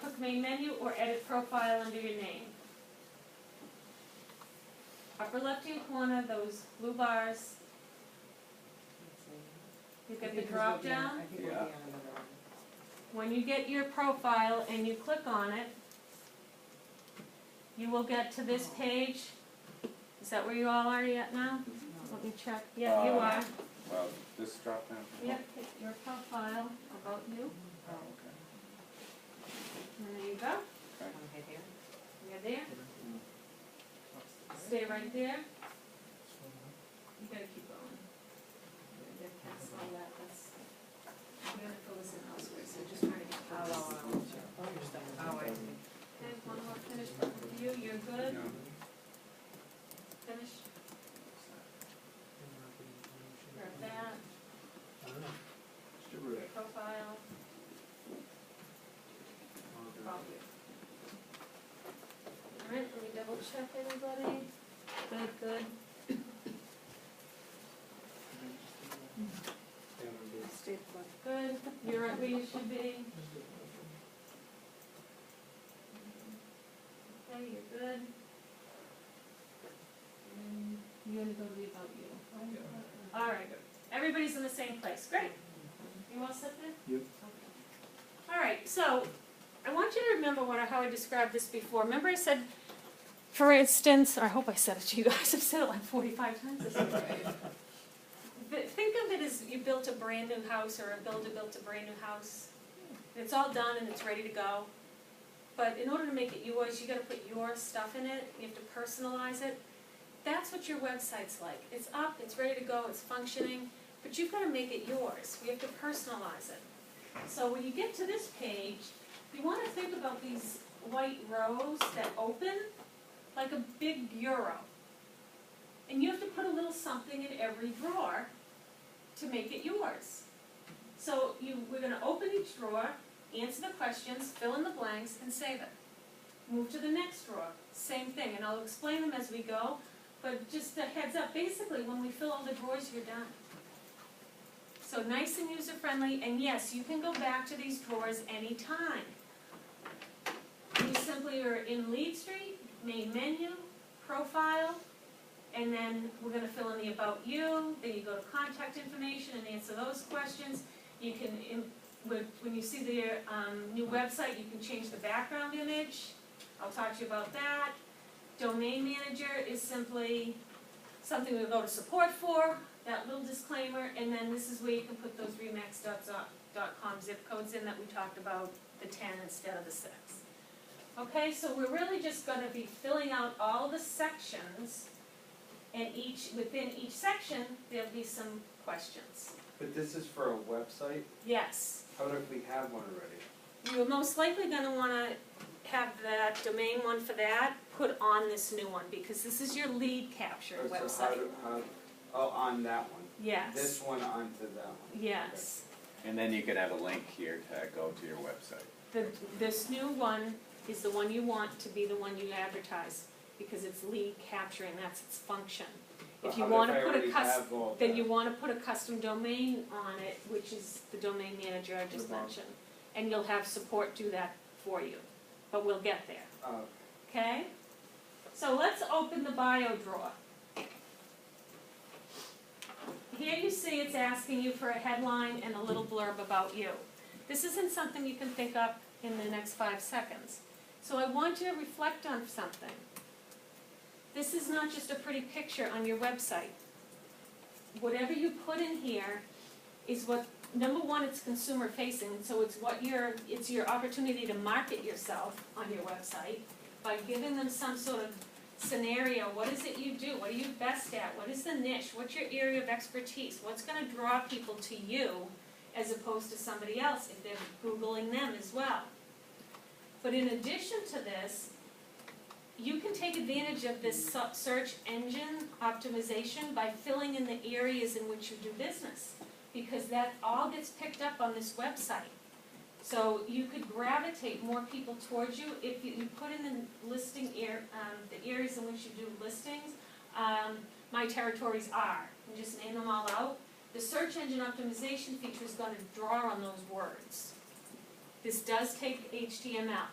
click main menu or edit profile under your name. Upper left-hand corner, those blue bars, you get the drop down. I think we'll be on another one. When you get your profile and you click on it, you will get to this page. Is that where you all are yet now? Let me check. Yeah, you are. Well, this drop down? Yep, hit your profile, about you, Oh, okay. and there you go. Okay, here. You're there. Stay right there. You gotta keep going. Get past all that, that's, I'm gonna fill this in elsewhere, so just trying to get Oh, past. I see. Okay, one more finish review, you're good? No. Finish, grab that, profile. About you. Alright, let me double check everybody. Good. Good, you're right where you should be. Okay, you're good. And you're gonna go to the about you. Alright, everybody's in the same place, great. You all set there? Yep. Okay. Alright, so, I want you to remember how I described this before. Remember I said, for instance, or I hope I said it to you guys, I've said it like 45 times this year. But think of it as you built a brand new house, or a builder built a brand new house. It's all done and it's ready to go. But in order to make it yours, you gotta put your stuff in it, you have to personalize it. That's what your website's like. It's up, it's ready to go, it's functioning, but you've gotta make it yours. We have to personalize it. So when you get to this page, you wanna think about these white rows that open like a big bureau. And you have to put a little something in every drawer to make it yours. So we're gonna open each drawer, answer the questions, fill in the blanks, and save it. Move to the next drawer, same thing, and I'll explain them as we go, but just a heads up, basically when we fill all the drawers, you're done. So nice and user-friendly, and yes, you can go back to these drawers anytime. You simply are in Leadstreet, main menu, profile, and then we're gonna fill in the about you, then you go to contact information and answer those questions. You can, when you see the new website, you can change the background image. I'll talk to you about that. Domain manager is simply something we'll go to support for, that little disclaimer, and then this is where you can put those remax.com zip codes in that we talked about, the 10 instead of the 6. Okay, so we're really just gonna be filling out all the sections, and within each section, there'll be some questions. But this is for a website? Yes. How about if we have one already? You're most likely gonna wanna have that domain one for that put on this new one, because this is your lead capture So website. on that one? Yes. This one onto that one? Yes. And then you could have a link here to go to your website. This new one is the one you want to be the one you advertise, because it's lead capturing, that's its function. If you wanna put a custom, then you wanna put a custom domain on it, which is the domain manager I just mentioned. And you'll have support do that for you, but we'll get there, okay? So let's open the bio drawer. Here you see it's asking you for a headline and a little blurb about you. This isn't something you can think up in the next 5 seconds. So I want you to reflect on something. This is not just a pretty picture on your website. Whatever you put in here is what, number one, it's consumer facing, so it's your opportunity to market yourself on your website by giving them some sort of scenario. What is it you do? What are you best at? What is the niche? What's your area of expertise? What's going to draw people to you as opposed to somebody else if they're Googling them as well? But in addition to this, you can take advantage of this search engine optimization by filling in the areas in which you do business, because that all gets picked up on this website. So you could gravitate more people towards you if you put in the listing the areas in which you do listings. My territories are, and just name them all out. The search engine optimization feature is going to draw on those words. This does take HTML.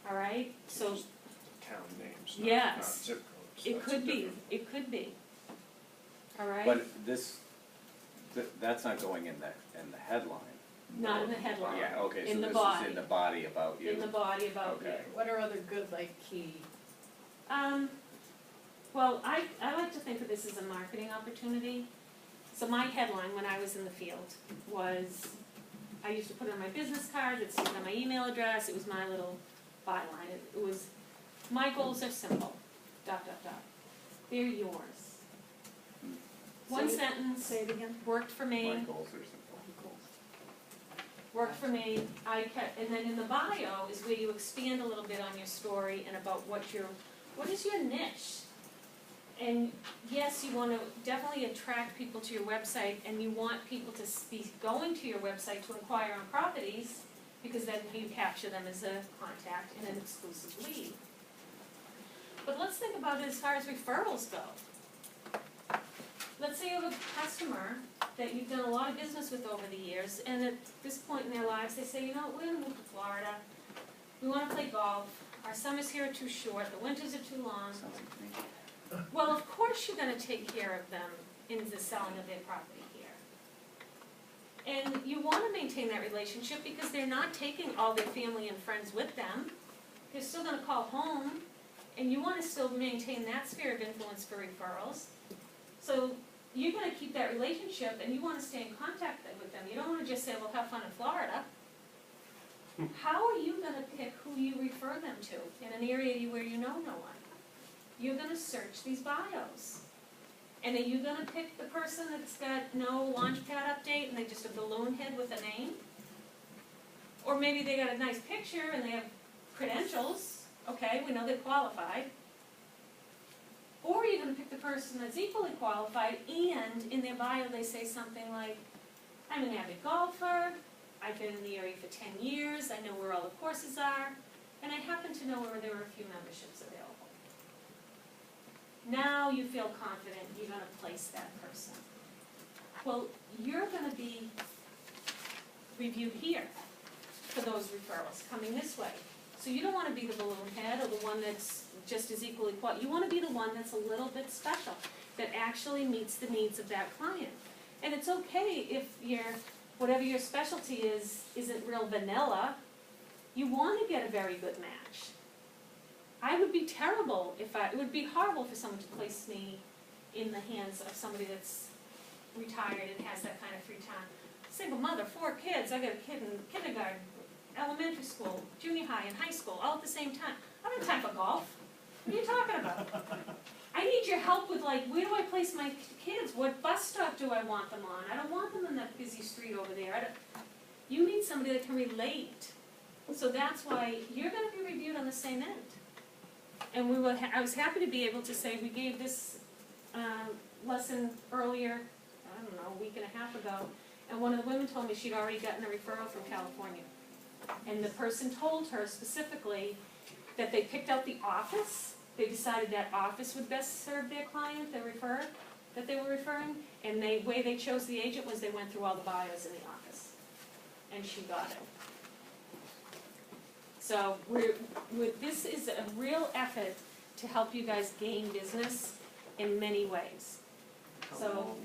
All right, so Just town names, Yes. not zip codes. it That's could be, different. it could be. All right? But that's not going in the headline. Not in the headline. Yeah, okay, In so the this body. is in the body about you. In the body about you. Okay. What are other good, like, key? Well, I like to think of this as a marketing opportunity. So my headline when I was in the field was, I used to put it on my business card, it's on my email address, it was my little byline. It was, my goals are simple, ... They're yours. One Say- sentence, Say it again. worked for me. My goals are simple. Worked for me, and then in the bio is where you expand a little bit on your story and about what is your niche? And yes, you want to definitely attract people to your website, and you want people to be going to your website to inquire on properties, because then you capture them as a contact and an exclusive lead. But let's think about it as far as referrals go. Let's say you have a customer that you've done a lot of business with over the years, and at this point in their lives, they say, you know, we're gonna move to Florida, we wanna play golf, our summers here are too short, the winters are too long. Sounds like to me. Well, of course you're gonna take care of them in the selling of their property here. And you wanna maintain that relationship because they're not taking all their family and friends with them. They're still gonna call home, and you wanna still maintain that sphere of influence for referrals. So you're gonna keep that relationship and you wanna stay in contact with them. You don't wanna just say, well, have fun in Florida. How are you gonna pick who you refer them to in an area where you know no one? You're gonna search these bios. And are you gonna pick the person that's got no launchpad update and they just a balloon head with a name? Or maybe they got a nice picture and they have credentials, okay, we know they're qualified. Or are you gonna pick the person that's equally qualified and in their bio they say something like, I'm an avid golfer, I've been in the area for 10 years, I know where all the courses are, and I happen to know where there are a few memberships available. Now you feel confident you're gonna place that person. Well, you're gonna be reviewed here for those referrals coming this way. So you don't wanna be the balloon head or the one that's just as equally qualified. You wanna be the one that's a little bit special, that actually meets the needs of that client. And it's okay if whatever your specialty is, isn't real vanilla. You wanna get a very good match. I would be terrible it would be horrible for someone to place me in the hands of somebody that's retired and has that kind of free time. Single mother, 4 kids, I got a kid in kindergarten, elementary school, junior high, and high school, all at the same time. I don't have time for golf. What are you talking about? I need your help with, like, where do I place my kids? What bus stop do I want them on? I don't want them in that busy street over there. You need somebody that can relate. So that's why you're gonna be reviewed on the same end. And I was happy to be able to say we gave this lesson earlier, I don't know, a week and a half ago, and one of the women told me she'd already gotten a referral from California. And the person told her specifically that they picked out the office, they decided that office would best serve their client that they were referring, and the way they chose the agent was they went through all the bios in the office. And she got it. So this is a real effort to help you guys gain business in many ways. So How long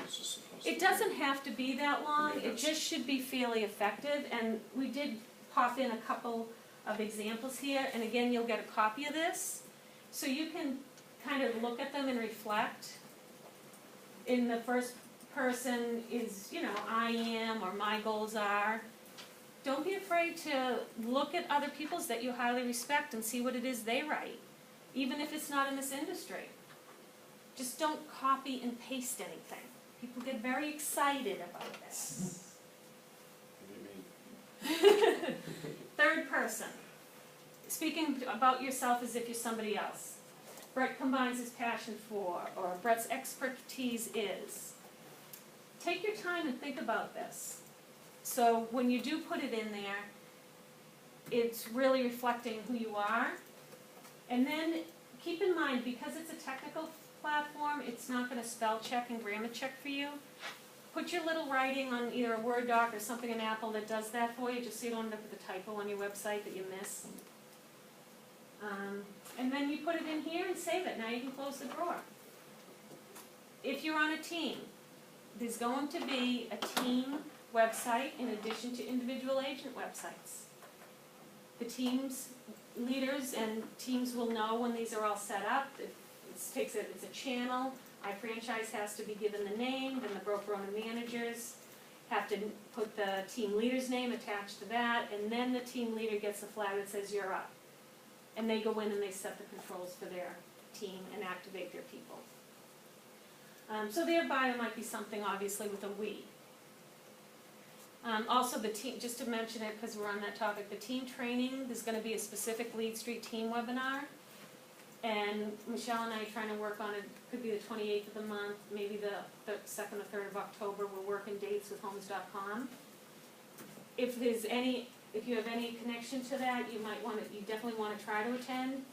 is this supposed to it be? doesn't have to be that long, it Minutes. just should be fairly effective, and we did pop in a couple of examples here, and again, you'll get a copy of this, so you can kind of look at them and reflect. In the first person is, I am, or my goals are. Don't be afraid to look at other people's that you highly respect and see what it is they write, even if it's not in this industry. Just don't copy and paste anything. People get very excited about this. What do you mean? Third person, speaking about yourself as if you're somebody else. Brett combines his passion for, or Brett's expertise is. Take your time and think about this. So when you do put it in there, it's really reflecting who you are. And then keep in mind, because it's a technical platform, it's not going to spell check and grammar check for you. put your little writing on either a Word doc or something in Apple that does that for you, just so you don't end up with a typo on your website that you miss. And then you put it in here and save it. Now you can close the drawer. If you're on a team, there's going to be a team website in addition to individual agent websites. The team's leaders and teams will know when these are all set up. It's a channel. iFranchise has to be given the name, then the broker owner managers have to put the team leader's name attached to that, and then the team leader gets a flag that says you're up. And they go in and they set the controls for their team and activate their people. So their bio might be something obviously with a we. Also the team, just to mention it because we're on that topic, the team training, there's going to be a specific Leadstreet team webinar. And Michelle and I are trying to work on it, could be the 28th of the month, maybe the 2nd or 3rd of October. We're working dates with homes.com. If you have any connection to that, you definitely want to try to attend.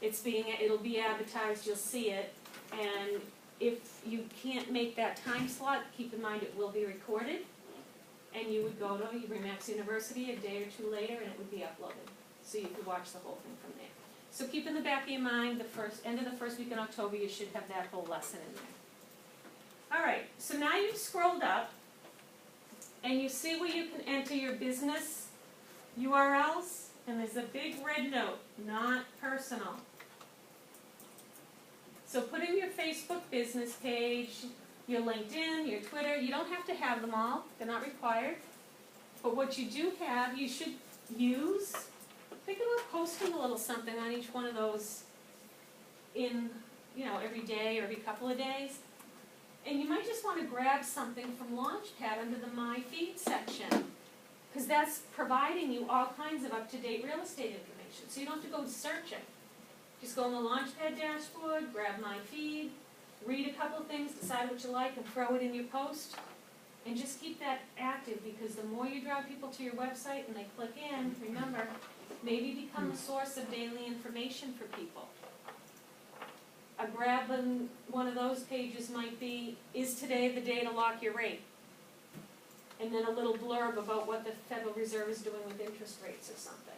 It'll be advertised, you'll see it, and if you can't make that time slot, keep in mind it will be recorded, and you would go to Remax University a day or two later, and it would be uploaded, so you could watch the whole thing from there. So keep in the back of your mind, end of the first week in October, you should have that whole lesson in there. All right, so now you've scrolled up, and you see where you can enter your business URLs, and there's a big red note, not personal. So put in your Facebook business page, your LinkedIn, your Twitter. You don't have to have them all, they're not required. But what you do have, you should use. Think about posting a little something on each one of those in, every day or every couple of days. And you might just want to grab something from Launchpad under the My Feed section, because that's providing you all kinds of up-to-date real estate information. So you don't have to go searching. Just go on the Launchpad dashboard, grab My Feed, read a couple things, decide what you like, and throw it in your post. And just keep that active, because the more you draw people to your website and they click in, remember, maybe become a source of daily information for people. A grab on one of those pages might be, is today the day to lock your rate? And then a little blurb about what the Federal Reserve is doing with interest rates or something.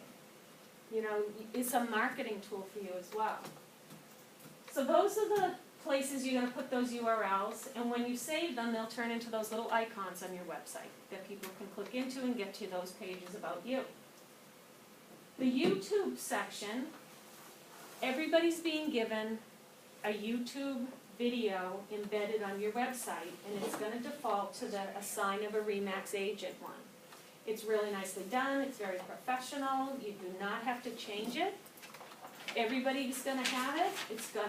It's a marketing tool for you as well. So those are the places you're going to put those URLs, and when you save them, they'll turn into those little icons on your website that people can click into and get to those pages about you. The YouTube section, everybody's being given a YouTube video embedded on your website, and it's going to default to a sign of a Remax agent one. It's really nicely done, it's very professional, you do not have to change it. Everybody's going to have it,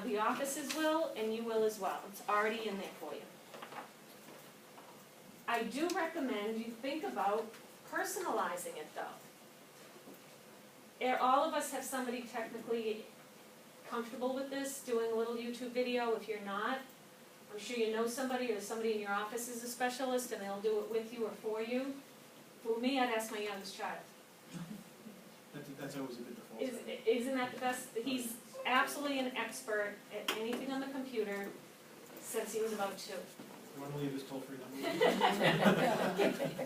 the offices will, and you will as well. It's already in there for you. I do recommend you think about personalizing it though. All of us have somebody technically comfortable with this, doing a little YouTube video. If you're not, I'm sure you know somebody, or somebody in your office is a specialist and they'll do it with you or for you. For me, I'd ask my youngest child. That's always a good default. Isn't that the best? He's absolutely an expert at anything on the computer since he was about 2. You want to leave this toll-free number?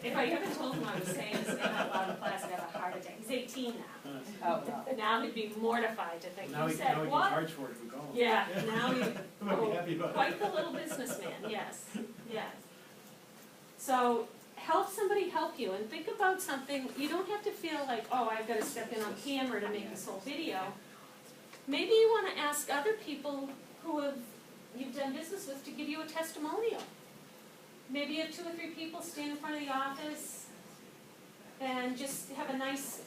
If I ever told him I was saying his name out loud in class, I'd have a heart attack. He's 18 now. Oh, no. Now he'd be mortified to think, Now you we said can what? charge for it if we call him. Yeah, now he, I might be happy about quite it. the little businessman, yes, yes. So help somebody help you, and think about something. You don't have to feel like, oh, I've got to step in on camera to make this whole video. Maybe you want to ask other people who you've done business with to give you a testimonial. Maybe you have 2 or 3 people stand in front of the office and just have a nice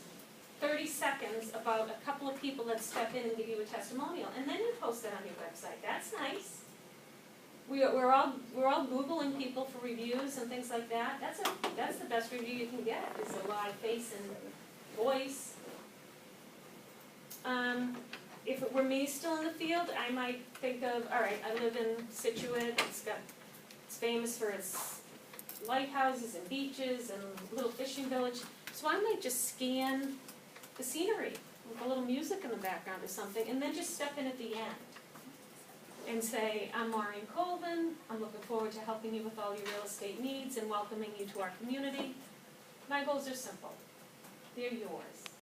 30 seconds about a couple of people that step in and give you a testimonial, and then you post that on your website. That's nice. We're all Googling people for reviews and things like that. That's the best review you can get, is a live face and voice. If it were me still in the field, I might think of, all right, I live in Situate. It's famous for its lighthouses and beaches and little fishing village. So I might just scan the scenery with a little music in the background or something, and then just step in at the end. and say, I'm Maureen Colvin, I'm looking forward to helping you with all your real estate needs and welcoming you to our community. My goals are simple, they're yours.